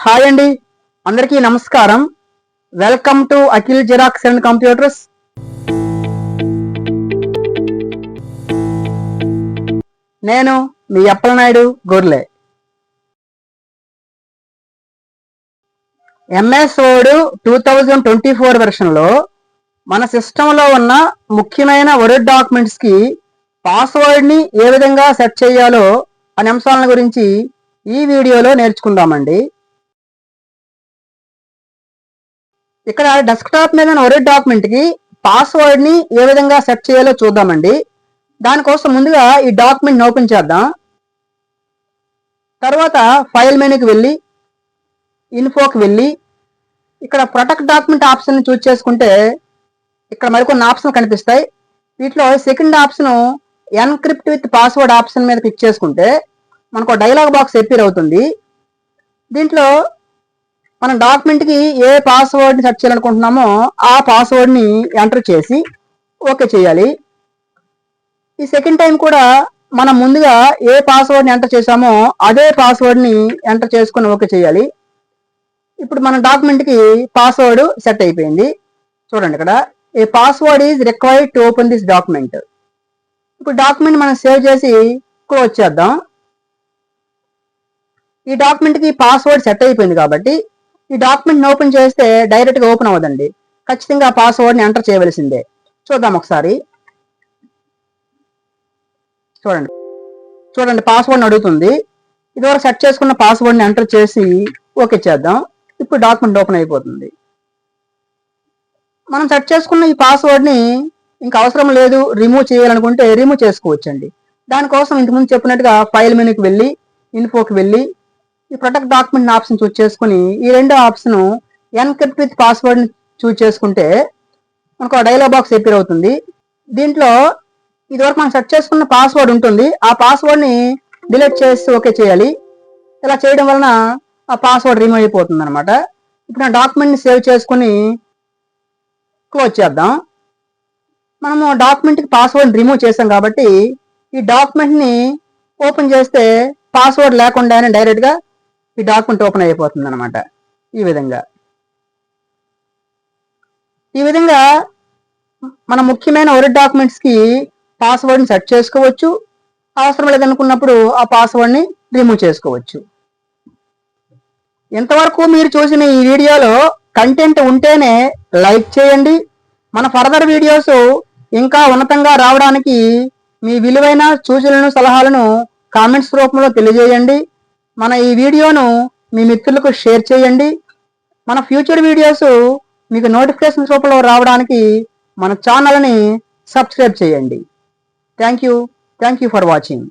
Hi అండి, అందరికీ నమస్కారం. Welcome to Akhil xerox and computers. నేను మీ అప్పలనాయుడు గొర్లె. ఎంఎస్ వర్డ్ 2024 వెర్షన్లో మన సిస్టంలో ఉన్న ముఖ్యమైన వర్డ్ డాక్యుమెంట్స్కి పాస్వర్డ్ని ఏ విధంగా సెట్ చేయాలో అనే అంశాల గురించి ఈ వీడియోలో నేర్చుకుందామండి. ఇక్కడ డెస్క్టాప్ మీద వర్డ్ డాక్యుమెంట్కి పాస్వర్డ్ని ఏ విధంగా సెట్ చేయాలో చూద్దామండి. దానికోసం ముందుగా ఈ డాక్యుమెంట్ ఓపెన్ చేద్దాం. తర్వాత ఫైల్ మెనూకి వెళ్ళి ఇన్ఫోకి వెళ్ళి ఇక్కడ ప్రొటెక్ట్ డాక్యుమెంట్ ఆప్షన్ చూస్ చేసుకుంటే ఇక్కడ మరికొన్ని ఆప్షన్ కనిపిస్తాయి. వీటిలో second option encrypt with password option మీద క్లిక్ చేసుకుంటే మనకు డైలాగ్ బాక్స్ అపీర్ అవుతుంది. దీంట్లో మనం డాక్యుమెంట్కి ఏ పాస్వర్డ్ని సెట్ చేయాలనుకుంటున్నామో ఆ పాస్వర్డ్ని ఎంటర్ చేసి ఓకే చేయాలి. ఈ సెకండ్ టైం కూడా మనం ముందుగా ఏ పాస్వర్డ్ని ఎంటర్ చేసామో అదే పాస్వర్డ్ని ఎంటర్ చేసుకుని ఓకే చేయాలి. ఇప్పుడు మన డాక్యుమెంట్కి పాస్వర్డ్ సెట్ అయిపోయింది. చూడండి, ఇక్కడ a password is required to open this document. ఇప్పుడు డాక్యుమెంట్ మనం సేవ్ చేసి క్లోజ్ చేద్దాం. ఈ డాక్యుమెంట్కి పాస్వర్డ్ సెట్ అయిపోయింది కాబట్టి ఈ డాక్యుమెంట్ని ఓపెన్ చేస్తే డైరెక్ట్గా ఓపెన్ అవ్వదండి. ఖచ్చితంగా పాస్వర్డ్ని ఎంటర్ చేయవలసిందే. చూద్దాం ఒకసారి. చూడండి పాస్వర్డ్ని అడుగుతుంది. ఇదివరకు సెట్ చేసుకున్న పాస్వర్డ్ని ఎంటర్ చేసి ఓకే చేద్దాం. ఇప్పుడు డాక్యుమెంట్ ఓపెన్ అయిపోతుంది. మనం సెట్ చేసుకున్న ఈ పాస్వర్డ్ని ఇంకా అవసరం లేదు, రిమూవ్ చేయాలనుకుంటే రిమూవ్ చేసుకోవచ్చండి. దానికోసం ఇంతకుముందు చెప్పినట్టుగా ఫైల్ మెనూకి వెళ్ళి ఇన్ఫోకి వెళ్ళి ఈ ప్రొటెక్ట్ డాక్యుమెంట్ ఆప్షన్ చూస్ చేసుకుని ఈ రెండో ఆప్షన్ ఎన్క్రిప్ట్ విత్ పాస్వర్డ్ చూస్ చేసుకుంటే మనకు డైలాగ్ బాక్స్ అపీర్ అవుతుంది. దీంట్లో ఇదివరకు మనం సెట్ చేసుకున్న పాస్వర్డ్ ఉంటుంది. ఆ పాస్వర్డ్ని డిలీట్ చేసి ఓకే చేయాలి. ఇలా చేయడం వలన ఆ పాస్వర్డ్ రిమూవ్ అయిపోతుంది అనమాట. ఇప్పుడు నా డాక్యుమెంట్ని సేవ్ చేసుకుని క్లోజ్ చేద్దాం. మనము డాక్యుమెంట్కి పాస్వర్డ్ రిమూవ్ చేసాం కాబట్టి ఈ డాక్యుమెంట్ని ఓపెన్ చేస్తే పాస్వర్డ్ లేకుండానే డైరెక్ట్గా ఈ డాక్యుమెంట్ ఓపెన్ అయిపోతుంది అనమాట. ఈ విధంగా మన ముఖ్యమైన వర్డ్ డాక్యుమెంట్స్కి పాస్వర్డ్ని సెట్ చేసుకోవచ్చు. అవసరం లేదనుకున్నప్పుడు ఆ పాస్వర్డ్ని రిమూవ్ చేసుకోవచ్చు. ఇంతవరకు మీరు చూసిన ఈ వీడియోలో కంటెంట్ ఉంటేనే లైక్ చేయండి. మన ఫర్దర్ వీడియోస్ ఇంకా ఉన్నతంగా రావడానికి మీ విలువైన సూచనలను సలహాలను కామెంట్స్ రూపంలో తెలియజేయండి. మన ఈ వీడియోను మీ మిత్రులకు షేర్ చేయండి. మన ఫ్యూచర్ వీడియోస్ మీకు నోటిఫికేషన్ రూపంలో రావడానికి మన ఛానల్ని సబ్స్క్రైబ్ చేయండి. Thank you for watching.